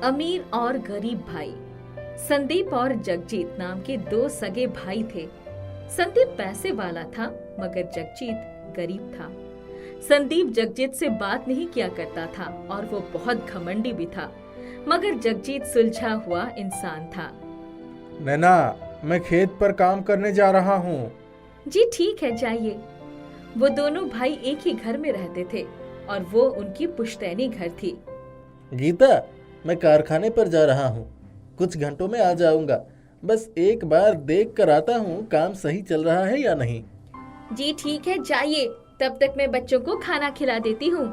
अमीर और गरीब भाई। संदीप और जगजीत नाम के दो सगे भाई थे। संदीप पैसे वाला था मगर जगजीत गरीब था। संदीप जगजीत से बात नहीं किया करता था और वो बहुत घमंडी भी था, मगर जगजीत सुलझा हुआ इंसान था। नैना, मैं खेत पर काम करने जा रहा हूँ। जी ठीक है, जाइए। वो दोनों भाई एक ही घर में रहते थे और वो उनकी पुश्तैनी घर थी। गीता, मैं कारखाने पर जा रहा हूँ। कुछ घंटों में आ जाऊंगा। बस एक बार देख कर आता हूँ काम सही चल रहा है या नहीं। जी ठीक है, जाइए। तब तक मैं बच्चों को खाना खिला देती हूँ।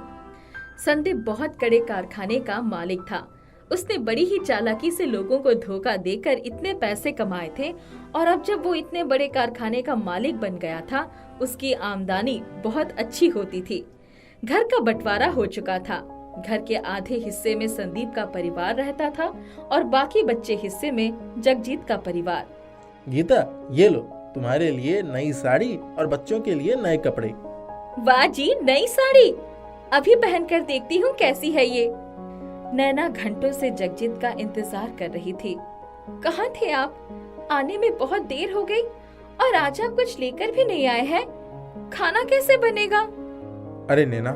संदीप बहुत कड़े कारखाने का मालिक था। उसने बड़ी ही चालाकी से लोगों को धोखा देकर इतने पैसे कमाए थे और अब जब वो इतने बड़े कारखाने का मालिक बन गया था, उसकी आमदनी बहुत अच्छी होती थी। घर का बंटवारा हो चुका था। घर के आधे हिस्से में संदीप का परिवार रहता था और बाकी बच्चे हिस्से में जगजीत का परिवार। गीता, ये लो, तुम्हारे लिए नई साड़ी और बच्चों के लिए नए कपड़े। वाह जी, नई साड़ी! अभी पहनकर देखती हूँ कैसी है ये। नैना घंटों से जगजीत का इंतजार कर रही थी। कहाँ थे आप? आने में बहुत देर हो गई और आज आप कुछ लेकर भी नहीं आए हैं। खाना कैसे बनेगा? अरे नैना,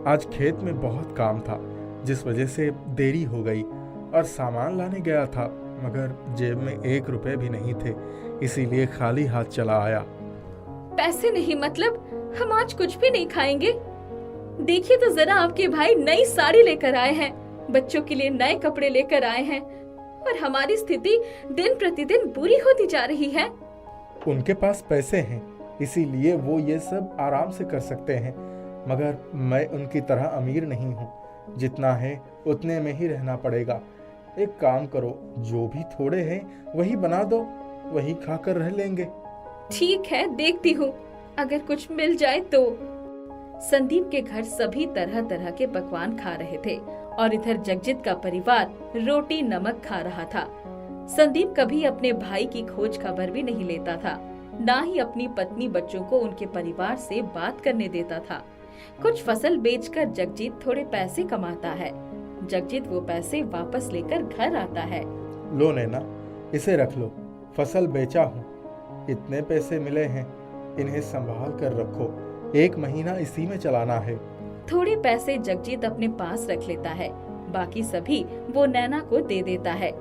आज खेत में बहुत काम था, जिस वजह से देरी हो गई और सामान लाने गया था, मगर जेब में 1 रुपए भी नहीं थे, इसीलिए खाली हाथ चला आया। पैसे नहीं मतलब हम आज कुछ भी नहीं खाएंगे। देखिए तो जरा, आपके भाई नई साड़ी लेकर आए हैं, बच्चों के लिए नए कपड़े लेकर आए हैं और हमारी स्थिति दिन प्रतिदिन बुरी होती जा रही है। उनके पास पैसे हैं, इसीलिए वो ये सब आराम से कर सकते हैं, मगर मैं उनकी तरह अमीर नहीं हूँ। जितना है उतने में ही रहना पड़ेगा। एक काम करो, जो भी थोड़े हैं वही बना दो, वही खाकर रह लेंगे। ठीक है, देखती हूँ, अगर कुछ मिल जाए तो। संदीप के घर सभी तरह तरह के पकवान खा रहे थे और इधर जगजीत का परिवार रोटी नमक खा रहा था। संदीप कभी अपने भाई की खोज खबर भी नहीं लेता था, ना ही अपनी पत्नी बच्चों को उनके परिवार से बात करने देता था। कुछ फसल बेचकर जगजीत थोड़े पैसे कमाता है। जगजीत वो पैसे वापस लेकर घर आता है। लो नैना, इसे रख लो, फसल बेचा हूँ, इतने पैसे मिले हैं, इन्हें संभाल कर रखो, 1 महीना इसी में चलाना है। थोड़े पैसे जगजीत अपने पास रख लेता है, बाकी सभी वो नैना को दे देता है।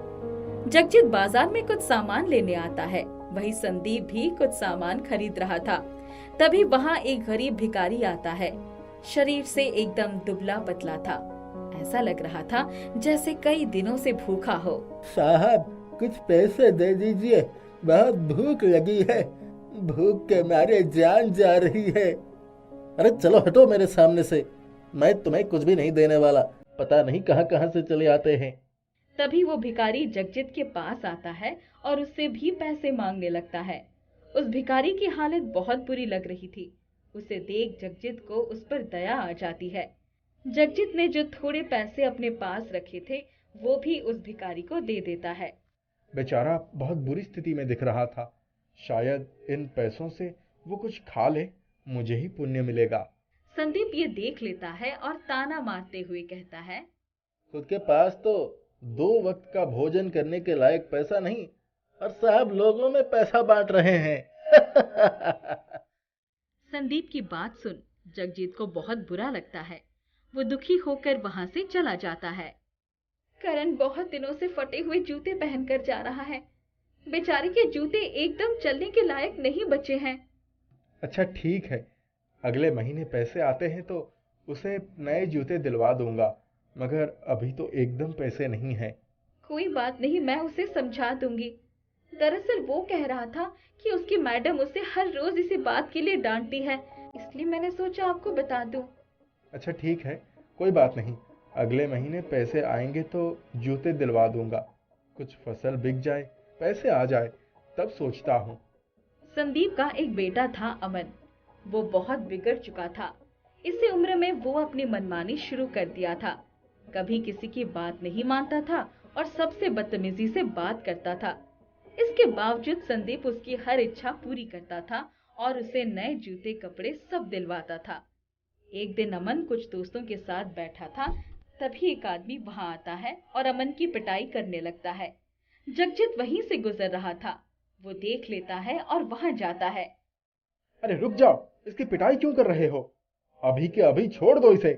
जगजीत बाजार में कुछ सामान लेने आता है, वही संदीप भी कुछ सामान खरीद रहा था। तभी वहाँ एक गरीब भिखारी आता है। शरीर से एकदम दुबला पतला था, ऐसा लग रहा था जैसे कई दिनों से भूखा हो। साहब, कुछ पैसे दे दीजिए, बहुत भूख लगी है, भूख के मारे जान जा रही है। अरे चलो हटो मेरे सामने से, मैं तुम्हें कुछ भी नहीं देने वाला, पता नहीं कहां कहां से चले आते हैं। तभी वो भिखारी जगजीत के पास आता है और उससे भी पैसे मांगने लगता है। उस भिखारी की हालत बहुत बुरी लग रही थी। उसे देख जगजीत को उस पर दया आ जाती है। जगजीत ने जो थोड़े पैसे अपने पास रखे थे, वो भी उस भिखारी को दे देता है। बेचारा बहुत बुरी स्थिति में दिख रहा था, शायद इन पैसों से वो कुछ खा ले, मुझे ही पुण्य मिलेगा। संदीप ये देख लेता है और ताना मारते हुए कहता है, खुद के पास तो 2 वक्त का भोजन करने के लायक पैसा नहीं, और साहब लोगों में पैसा बांट रहे हैं। संदीप की बात सुन जगजीत को बहुत बुरा लगता है। वो दुखी होकर वहां से चला जाता है। करण बहुत दिनों से फटे हुए जूते पहनकर जा रहा है। बेचारे के जूते एकदम चलने के लायक नहीं बचे हैं। अच्छा ठीक है, अगले महीने पैसे आते हैं तो उसे नए जूते दिलवा दूंगा, मगर अभी तो एकदम पैसे नहीं हैं। कोई बात नहीं, मैं उसे समझा दूंगी। दरअसल वो कह रहा था कि उसकी मैडम उसे हर रोज इसी बात के लिए डांटती है, इसलिए मैंने सोचा आपको बता दूं। अच्छा ठीक है, कोई बात नहीं, अगले महीने पैसे आएंगे तो जूते दिलवा दूंगा। कुछ फसल बिक जाए, पैसे आ जाए, तब सोचता हूँ। संदीप का एक बेटा था अमन। वो बहुत बिगड़ चुका था। इसी उम्र में वो अपनी मनमानी शुरू कर दिया था। कभी किसी की बात नहीं मानता था और सबसे बदतमीजी से बात करता था। इसके बावजूद संदीप उसकी हर इच्छा पूरी करता था और उसे नए जूते कपड़े सब दिलवाता था। एक दिन अमन कुछ दोस्तों के साथ बैठा था, तभी एक आदमी वहां आता है और अमन की पिटाई करने लगता है। जगजीत वहीं से गुजर रहा था। वो देख लेता है और वहां जाता है। अरे रुक जाओ, इसकी पिटाई क्यों कर रहे हो? अभी के अभी छोड़ दो इसे।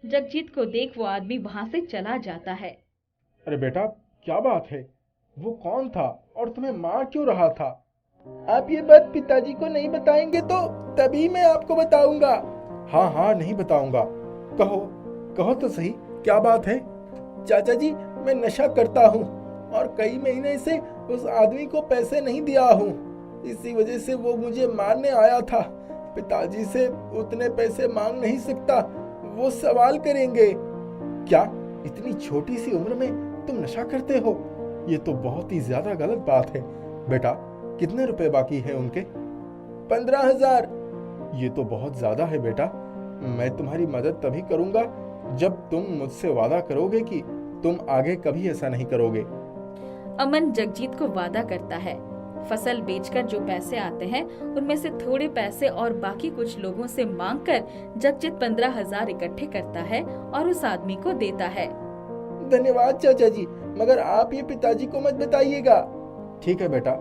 जगजीत को देख वो आदमी वहां से चला जाता है। अरे बेटा, क्या बात है? वो कौन था और तुम्हें मार क्यों रहा था? आप ये बात पिताजी को नहीं बताएंगे तो तभी मैं आपको बताऊंगा। हाँ हाँ, नहीं बताऊंगा। कहो कहो तो सही, क्या बात है? चाचा जी, मैं नशा करता हूँ और कई महीने से उस आदमी को पैसे नहीं दिया हूँ। इसी वजह से वो मुझे मारने आया था। पिताजी से उतने पैसे मांग नहीं सकता, वो सवाल करेंगे। क्या इतनी छोटी सी उम्र में तुम नशा करते हो? ये तो बहुत ही ज्यादा गलत बात है। बेटा, कितने रुपए बाकी हैं उनके? 15,000। ये तो बहुत ज्यादा है बेटा। मैं तुम्हारी मदद तभी करूंगा जब तुम मुझसे वादा करोगे कि तुम आगे कभी ऐसा नहीं करोगे। अमन जगजीत को वादा करता है। फसल बेचकर जो पैसे आते हैं उनमें से थोड़े पैसे और बाकी कुछ लोगों से मांगकर जगजीत 15,000 इकट्ठे करता है और उस आदमी को देता है। धन्यवाद चाचा जी, मगर आप ये पिताजी को मत बताइएगा। ठीक है बेटा,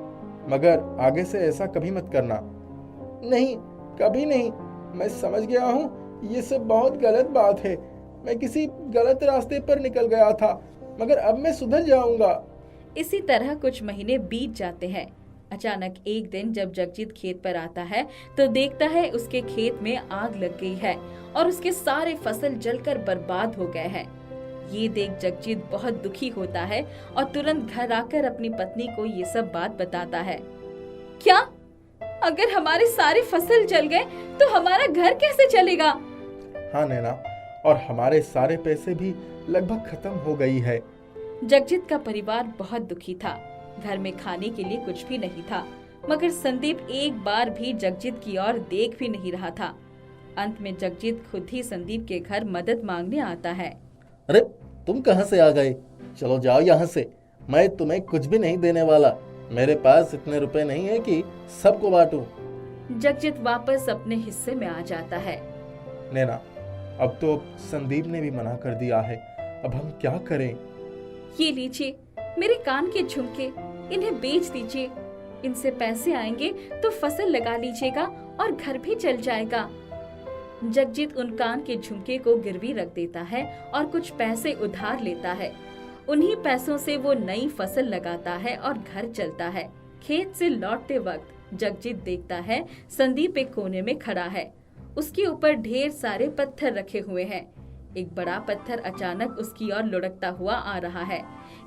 मगर आगे से ऐसा कभी मत करना। नहीं, कभी नहीं। मैं समझ गया हूँ, ये सब बहुत गलत बात है। मैं किसी गलत रास्ते पर निकल गया था, मगर अब मैं सुधर जाऊंगा। इसी तरह कुछ महीने बीत जाते हैं। अचानक एक दिन जब जगजीत खेत पर आता है तो देखता है उसके खेत में आग लग गई है और उसके सारे फसल जलकर बर्बाद हो गए हैं। ये देख जगजीत बहुत दुखी होता है और तुरंत घर आकर अपनी पत्नी को ये सब बात बताता है। क्या? अगर हमारे सारे फसल जल गए तो हमारा घर कैसे चलेगा? हाँ नैना, और हमारे सारे पैसे भी लगभग खत्म हो गई है। जगजीत का परिवार बहुत दुखी था। घर में खाने के लिए कुछ भी नहीं था, मगर संदीप एक बार भी जगजीत की ओर देख भी नहीं रहा था। अंत में जगजीत खुद ही संदीप के घर मदद मांगने आता है। अरे तुम कहाँ से आ गए? चलो जाओ यहाँ से, मैं तुम्हें कुछ भी नहीं देने वाला। मेरे पास इतने रुपए नहीं है कि सबको बांटूं। जगजीत वापस अपने हिस्से में आ जाता है। नैना, अब तो संदीप ने भी मना कर दिया है, अब हम क्या करें? ये लीजिए मेरे कान के झुमके, इन्हें बेच दीजिए। इनसे पैसे आएंगे तो फसल लगा लीजिएगा और घर भी चल जाएगा। जगजीत उन कान के झुमके को गिरवी रख देता है और कुछ पैसे उधार लेता है। उन्हीं पैसों से वो नई फसल लगाता है और घर चलता है। खेत से लौटते वक्त जगजीत देखता है संदीप एक कोने में खड़ा है। उसके ऊपर ढेर सारे पत्थर रखे हुए हैं। एक बड़ा पत्थर अचानक उसकी ओर लुढ़कता हुआ आ रहा है।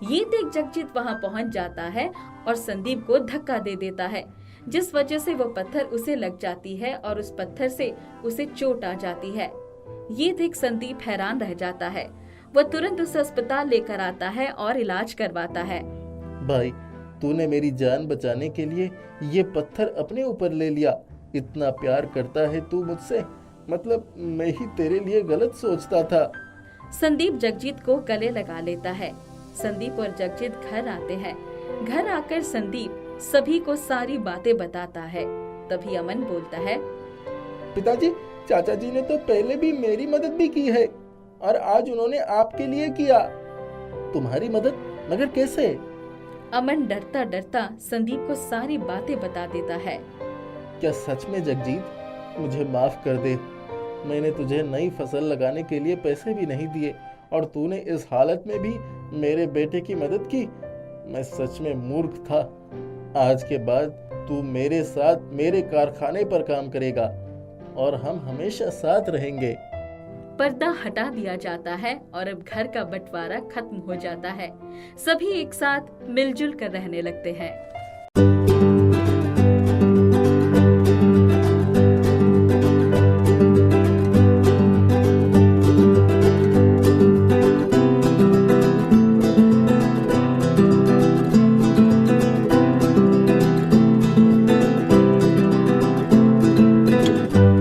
ये देख जगजीत वहां पहुंच जाता है और संदीप को धक्का दे देता है, जिस वजह से वो पत्थर उसे लग जाती है और उस पत्थर से उसे चोट आ जाती है। ये देख संदीप हैरान रह जाता है। वो तुरंत उसे अस्पताल लेकर आता है और इलाज करवाता है। भाई, तूने मेरी जान बचाने के लिए ये पत्थर अपने ऊपर ले लिया। इतना प्यार करता है तू मुझसे, मतलब मैं ही तेरे लिए गलत सोचता था। संदीप जगजीत को गले लगा लेता है। संदीप और जगजीत घर आते हैं। घर आकर संदीप सभी को सारी बातें बताता है। तभी अमन बोलता है, पिताजी, चाचा जी ने तो पहले भी मेरी मदद भी की है और आज उन्होंने आपके लिए किया। तुम्हारी मदद? मगर कैसे? अमन डरता डरता संदीप को सारी बातें बता देता है। क्या सच में जगजीत? मुझे माफ कर दे। मैंने तुझे नई फसल लगाने के लिए पैसे भी नहीं दिए और तूने इस हालत में भी मेरे बेटे की मदद की। मैं सच में मूर्ख था। आज के बाद तू मेरे साथ मेरे कारखाने पर काम करेगा और हम हमेशा साथ रहेंगे। पर्दा हटा दिया जाता है और अब घर का बंटवारा खत्म हो जाता है। सभी एक साथ मिलजुल कर रहने लगते हैं।